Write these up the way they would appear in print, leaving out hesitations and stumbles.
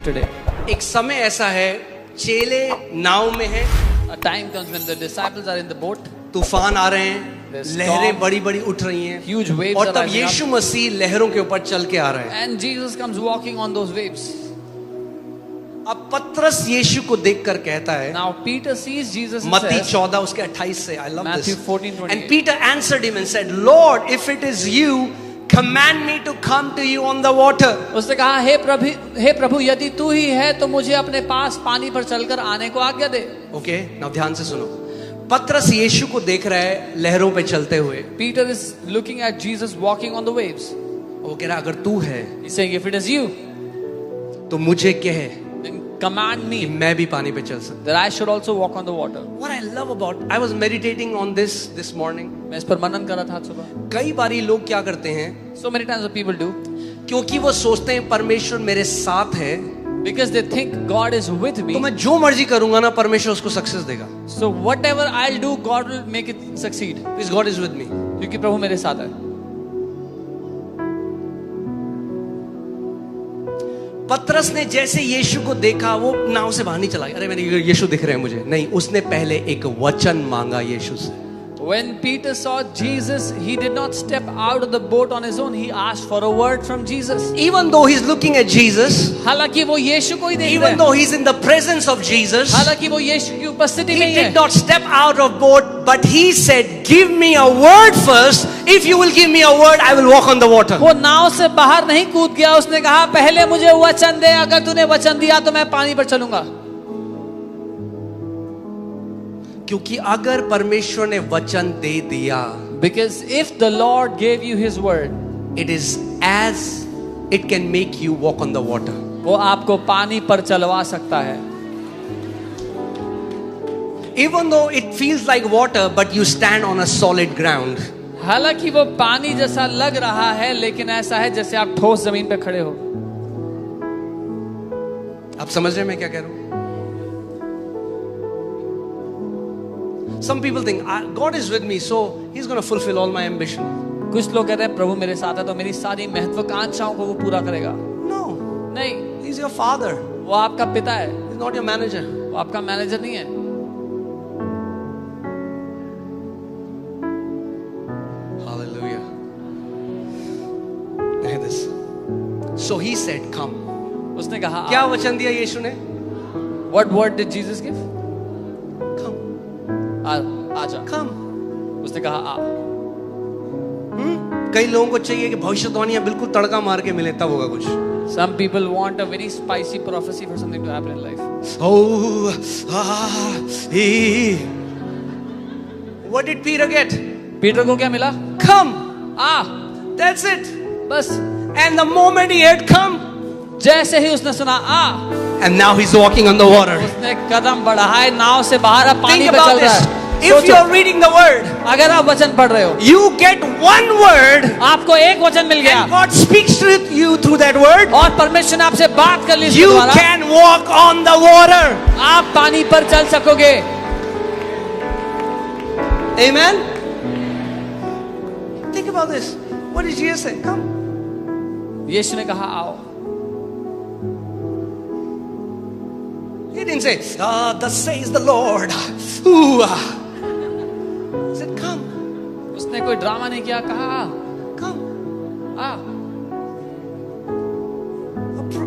today. एक समय ऐसा है, चेले नाव में हैं, A time comes when the disciples are in the boat. तूफान आ रहे हैं, There's लहरें storm. बड़ी बड़ी उठ रही हैं, Huge waves और are तब rising up. यीशु मसीह लहरों के ऊपर चल के आ रहे हैं। And Jesus comes walking on those waves. अब पतरस यीशु को देखकर कहता है, Now Peter sees Jesus and मत्ती says, 14 उसके 28 से, I love Matthew this. 14:28. And Peter answered him and said, Lord, if it is you, command me to come to you on the water. उसने कहा, हे प्रभु यदि तू ही है तो मुझे अपने पास पानी पर चलकर आने को आज्ञा दे. ओके, नाउ ध्यान से सुनो. पतरस यीशु को देख रहा है लहरों पे चलते हुए. Peter is looking at Jesus walking on the waves. वो कह रहा है, अगर तू है He's saying, if it is you, तो मुझे कह then command कि me मैं भी पानी पे चल सकता. that I should also walk on the water. What I love about, I was meditating on this morning. मैं इस पर मनन कर रहा था आज सुबह. कई बारी लोग क्या करते हैं, So many times the people do, क्योंकि वो सोचते हैं परमेश्वर मेरे साथ है, because they think God is with me. तो मैं जो मर्जी करूंगा ना, परमेश्वर उसको सक्सेस देगा. So whatever I'll do, God will make it succeed. Because God is with me. क्योंकि प्रभु मेरे साथ है. पतरस ने जैसे यीशु को देखा, वो नाव से बाहर नहीं चला गया, अरे मैंने यीशु दिख रहे हैं मुझे. नहीं, उसने पहले एक वचन मांगा यीशु से. When Peter saw Jesus, he did not step out of the boat on his own. He asked for a word from Jesus. Even though he's looking at Jesus, हालांकि वो यीशु को ही देख रहा even है. though he's in the presence of Jesus, हालांकि वो यीशु की उपस्थिति he में ही है. did not step out of boat, but he said, give me a word first. If you will give me a word, I will walk on the water. वो नाव से बाहर नहीं कूद गया. उसने कहा, पहले मुझे वचन दे. अगर तूने वचन दिया तो मैं पानी पर चलूंगा. क्योंकि अगर परमेश्वर ने वचन दे दिया, Because if the Lord gave you His word, it is as it can make you walk on the water. वो आपको पानी पर चलवा सकता है. Even though it feels like water, but you stand on a solid ground. हालांकि वो पानी जैसा लग रहा है, लेकिन ऐसा है जैसे आप ठोस जमीन पे खड़े हो. आप समझ रहे हैं मैं क्या कह रहा हूं? Some people think God is with me, so He's going to fulfill all my ambition. कुछ लोग कहते हैं प्रभु मेरे साथ है तो मेरी सारी महत्वाकांक्षाओं को वो पूरा करेगा. No, नहीं, He's your father. वो आपका पिता है. He's not your manager. वो आपका मैनेजर नहीं है. Hallelujah. Hear this. So He said, "Come." उसने कहा, क्या वचन दिया यीशु ने? What word did Jesus give? Come, आजा. come. उसने कहा आ. कई लोगों को चाहिए कि भविष्यवाणियां बिल्कुल तड़का मार के मिले, तब होगा कुछ. Some people want a very spicy prophecy for something to happen in life. Oh, what did Peter get? Peter को क्या मिला? Come. आ. That's it. बस. And the moment he had come, जैसे ही उसने सुना आ, and now he's walking on the water. उसने कदम बढ़ाए, नाव से बाहर अब पानी Think पे about चल रहा this. है. If सोचो, you're reading the word, अगर आप वचन पढ़ रहे हो, you get one word, आपको एक वचन मिल गया and God speaks to you through that word, और परमेश्वर ने आपसे बात कर ली इसके you द्वारा, can walk on the water. आप पानी पर चल सकोगे. Amen. Think about this. What did Jesus say? Come. यीशु ने कहा आओ. He didn't say, thus says the Lord. Ooh. He said, come. उसने कोई ड्रामा नहीं किया. कहा Come. Uh.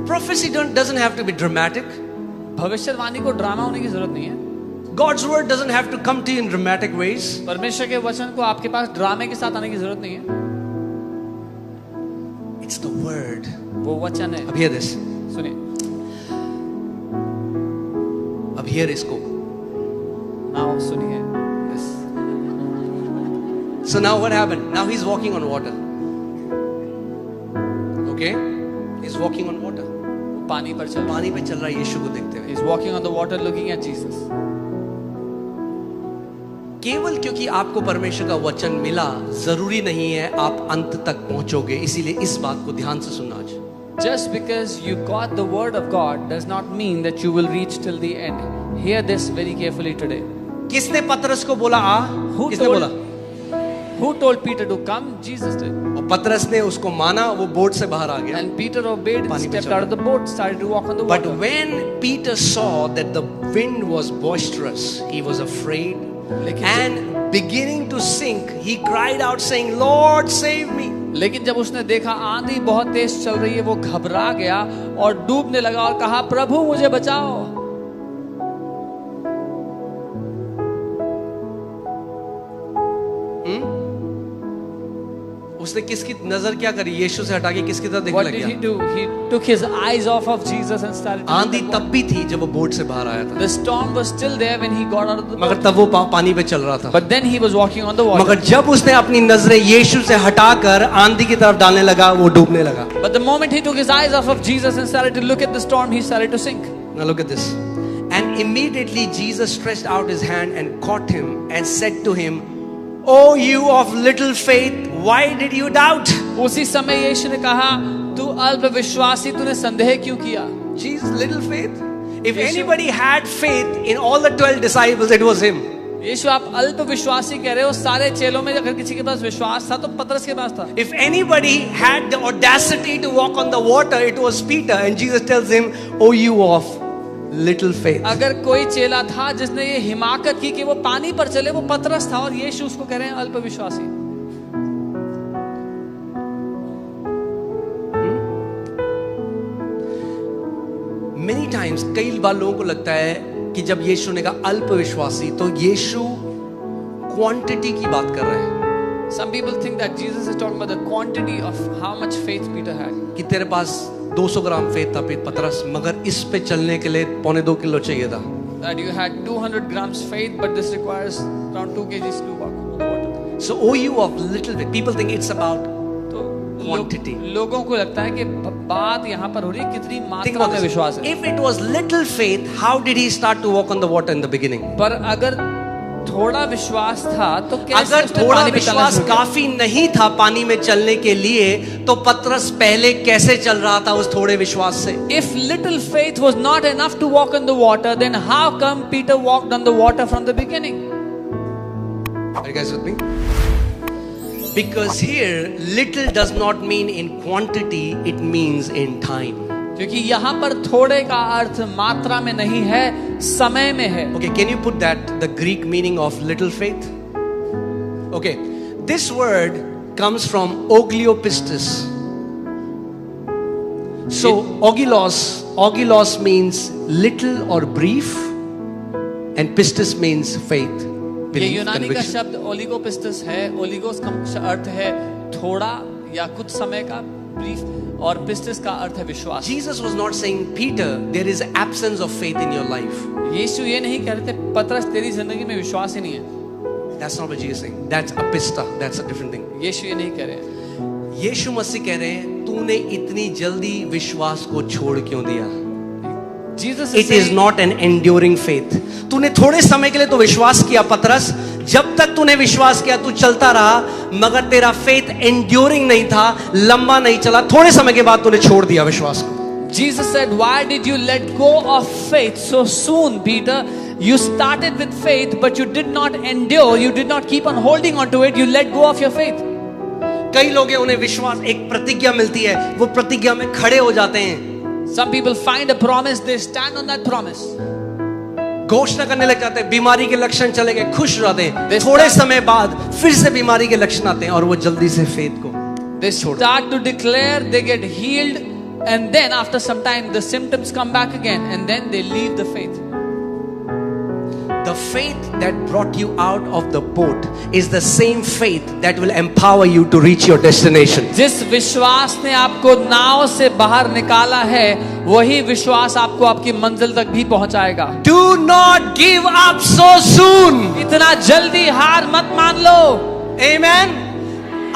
Prophecy doesn't have to be dramatic. भविष्यवाणी को ड्रामा होने की जरूरत नहीं है. God's word doesn't have to come to you in dramatic ways. परमेश्वर के वचन को आपके पास ड्रामे के साथ आने की जरूरत नहीं है. It's the word. वो वचन है. अब hear this. सुनिए. अब hear इसको. नाउ सुनिए. Yes. So now what happened? Now he's walking on water. Okay? He's walking on water. पानी पर चल. पानी पे चल रहा है यीशु को देखते हुए. He's walking on the water looking at Jesus. केवल क्योंकि आपको परमेश्वर का वचन मिला, जरूरी नहीं है आप अंत तक पहुंचोगे. इसीलिए इस बात को ध्यान से सुनना आज. Just because you got the word of God does not mean that you will reach till the end. Hear this very carefully today. किसने पतरस को बोला आ? किसने बोला? Who told Peter to come? Jesus did. और पतरस ने उसको माना, वो बोट से बाहर आ गया. And Peter obeyed and पानी में stepped चला. out of the boat, started to walk on the But water. when Peter saw that the wind was boisterous, he was afraid, and beginning to sink, he cried out saying, Lord, save me. लेकिन जब उसने देखा आंधी बहुत तेज चल रही है, वो घबरा गया और डूबने लगा और कहा, प्रभु मुझे बचाओ. उसने किसकी नजर क्या करी? यीशु से हटा के किसकी तरफ देखने What लग did he गया? do? He took his eyes off of Jesus and started to आंधी look at तब भी थी जब वो बोट से बाहर आया था, The storm was still there when he got out of the मगर boat. तब वो पानी पे चल रहा था. But then he was walking on the water. मगर जब उसने अपनी नजरें यीशु से हटाकर आंधी की तरफ डालने लगा, वो डूबने लगा. But the moment he took his eyes off of Jesus and started to look at the storm, he started to sink. Now look at this. And immediately Jesus stretched out his hand and caught him and said to him, "O you of little faith, why did you doubt?" उसी समय यीशु ने कहा, तू अल्प विश्वासी, तूने संदेह क्यों किया? Jesus, little faith. If Yeshu- anybody had faith in all the 12 disciples, it was him. यीशु, आप अल्प विश्वासी कह रहे हो, सारे चेलों में अगर किसी के पास विश्वास था तो पतरस के पास था. If anybody had the audacity to walk on the water, it was Peter. And Jesus tells him, "O you of little faith." अगर कोई चेला था जिसने ये हिमाकत की कि वो पानी पर चले, वो पतरस था, और यीशु उसको कह रहे हैं अल्प विश्वासी. Many times, कई बार लोगों को लगता है कि जब यीशु ने कहा अल्प विश्वासी, तो यीशु क्वांटिटी की बात कर रहे हैं. Some people think that Jesus is talking about the quantity of how much faith Peter had. कि तेरे पास 200 ग्राम फेथ था पतरस, मगर इस पे चलने के लिए 2.25 किलो चाहिए था. That you had 200 grams faith, but this requires around 2 kgs to walk on the water. So, O you of little faith, people think it's about तो quantity. लोगों को लगता है कि बात यहाँ पर हो रही है कितनी Think मात्रा about में this. विश्वास है. If it was little faith, how did he start to walk on the water in the beginning? पर अगर थोड़ा विश्वास था तो कैसे अगर उसने थोड़ा पानी पे चलना विश्वास शुरू किया? काफी नहीं था पानी में चलने के लिए, तो पतरस पहले कैसे चल रहा था उस थोड़े विश्वास से? If little faith was not enough to walk on the water, then how come Peter walked on the water from the beginning? Are you guys with me? Because here little does not mean in quantity, it means in time. क्योंकि यहाँ पर थोड़े का अर्थ मात्रा में नहीं है, समय में है. Okay, can you put that, the Greek meaning of little faith? Okay, this word comes from ogliopistis. So, ogilos means little or brief, and pistis means faith. ये Belief, यूनानी का conviction. शब्द ओलिगोपिस्टस है. ओलिगोस का अर्थ है थोड़ा या कुछ समय का, ब्रीफ, और पिस्टस का अर्थ है विश्वास. Jesus was not saying, Peter, there is absence of faith in your life. यीशु ये नहीं कह रहे थे, पतरस तेरी जिंदगी में विश्वास ही नहीं है. That's not what Jesus is saying. That's apista. That's a different thing. यीशु ये नहीं कह रहे हैं. यीशु मसीह कह रहे हैं, तूने इतनी जल्दी विश्वास को छोड़ क्यों दिया? Jesus It is not an enduring faith. तूने थोड़े समय के लिए तो विश्वास किया पतरस, जब तक तूने विश्वास किया तू चलता रहा, मगर तेरा फेथ एंड्योरिंग नहीं था, लंबा नहीं चला. थोड़े समय के बाद तूने छोड़ दिया विश्वास को. Jesus said, why did you let go of faith so soon, Peter? You started with faith, but you did not endure. You did not keep on holding on to it. You let go of your faith. कई लोग हैं, उन्हें विश्वास, एक प्रतिज्ञा मिलती है, वो प्रतिज्ञा में खड़े हो जाते हैं. Some people find a promise, they stand on that promise. घोषणा करने लग जाते हैं, बीमारी के लक्षण चले गए, खुश हो जाते हैं. They थोड़े start- समय बाद फिर से बीमारी के लक्षण आते हैं और वो जल्दी से फेथ को. They start to declare, they get healed, and then after some time the symptoms come back again, and then they leave the faith. The faith that brought you out of the boat is the same faith that will empower you to reach your destination. जिस विश्वास ने आपको नाव से बाहर निकाला है, वही विश्वास आपको आपकी मंजिल तक भी पहुंचाएगा. Do not give up so soon. इतना जल्दी हार मत मान लो. Amen.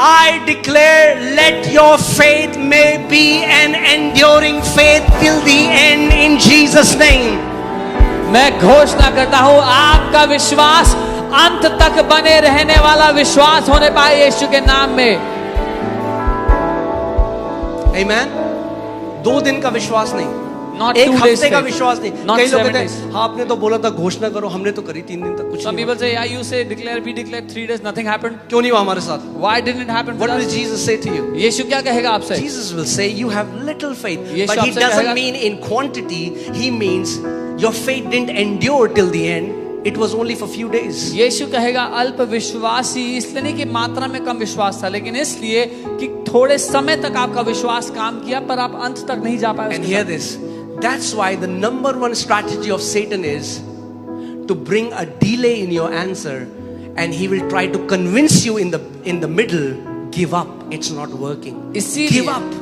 I declare, let your faith may be an enduring faith till the end in Jesus' name. मैं घोषणा करता हूं, आपका विश्वास अंत तक बने रहने वाला विश्वास होने पाए यीशु के नाम में. Amen. 2 दिन का विश्वास नहीं, Not एक 2 days हफ्ते का faith. विश्वास नहीं। Not कई लोग 7 कहते days. हैं हाँ आपने तो बोला था घोषणा करो, हमने तो करी 3 दिन तक कुछ Some नहीं people हुआ। say, yeah, you say declare, we declare 3 days, nothing happened. क्यों नहीं हुआ हमारे साथ? Why didn't it happen for What will us? Jesus say to you? यीशु क्या कहेगा आपसे? Jesus will say you have little faith, Yeshu but he आपसे doesn't कहेगा- mean in quantity. He means your faith didn't endure till the end. It was only for few days. यीशु कहेगा अल्प विश्वासी, इसलिए नहीं कि मात्रा में कम विश्वास था, लेकिन इसलिए कि थोड़े समय तक आपका विश्वास काम किया पर आप अंत तक नहीं जा पाए And उसके hear साथ। this. That's why the number one strategy of Satan is to bring a delay in your answer, and he will try to convince you in the middle. Give up. It's not working. Give up.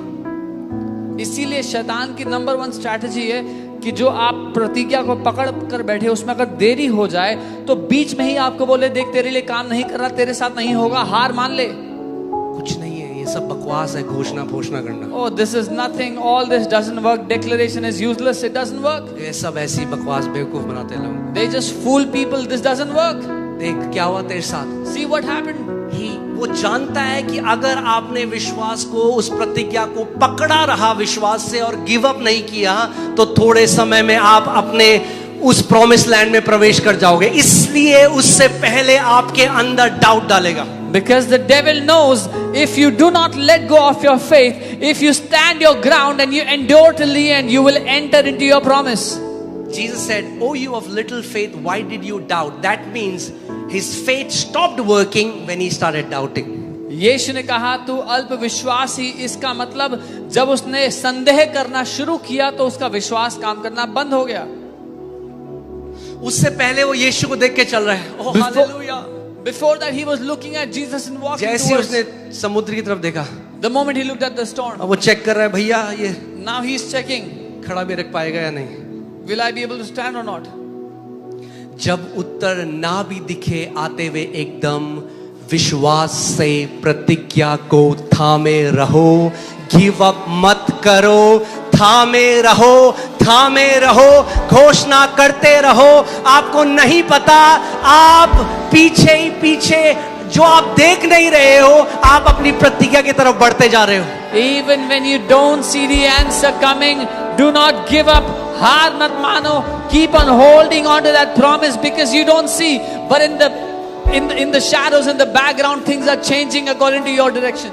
इसीलिए शैतान की number 1 strategy है कि जो आप प्रतिज्ञा को पकड़ कर बैठे उसमें अगर देरी हो जाए तो बीच में ही आपको बोले देख तेरे लिए काम नहीं कर रहा, तेरे साथ नहीं होगा, हार मान ले। कुछ नहीं है, ये सब बकवास है, घोषणा करना। Oh, this is nothing, all this doesn't work, declaration is useless, it doesn't work. ये सब ऐसी बकवास बेवकूफ बनाते लोग। They just fool people, this doesn't work. देख क्या हुआ तेरे साथ। See what happened? वो जानता है कि अगर आपने विश्वास को, उस प्रतिज्ञा को पकड़ा रहा विश्वास से और गिव अप नहीं किया तो थोड़े समय में आप अपने उस प्रॉमिस लैंड में प्रवेश कर जाओगे। इसलिए उससे पहले आपके अंदर डाउट डालेगा। Because the devil knows if you do not let go of your faith, if you stand your ground and you endure till the end, you will enter into your promise. Jesus said, "Oh, you of little faith, why did you doubt?" That means his faith stopped working when he started doubting. यीशु ने कहा तू अल्प विश्वासी, इसका मतलब जब उसने संदेह करना शुरू किया तो उसका विश्वास काम करना बंद हो गया। उससे पहले वो यीशु को देख के चल रहा है। Oh hallelujah. Before that he was looking at Jesus and walking जैसे towards. उसने समुद्र की तरफ देखा, The moment he looked at the storm, अब वो चेक कर रहा है भैया ये now he is checking, खड़ा भी रख पाएगा या नहीं। will I be able to stand or not? जब उत्तर ना भी दिखे आते हुए एकदम विश्वास से प्रतिज्ञा को थामे रहो। गिव अप मत करो, थामे रहो, घोषणा करते रहो। आपको नहीं पता, आप पीछे ही पीछे जो आप देख नहीं रहे हो, आप अपनी प्रतिज्ञा की तरफ बढ़ते जा रहे हो। Even when you don't see the answer coming, do not give up. हार मत मानो, keep on holding on to that promise because you don't see, but in the shadows, in the background, things are changing according to your direction.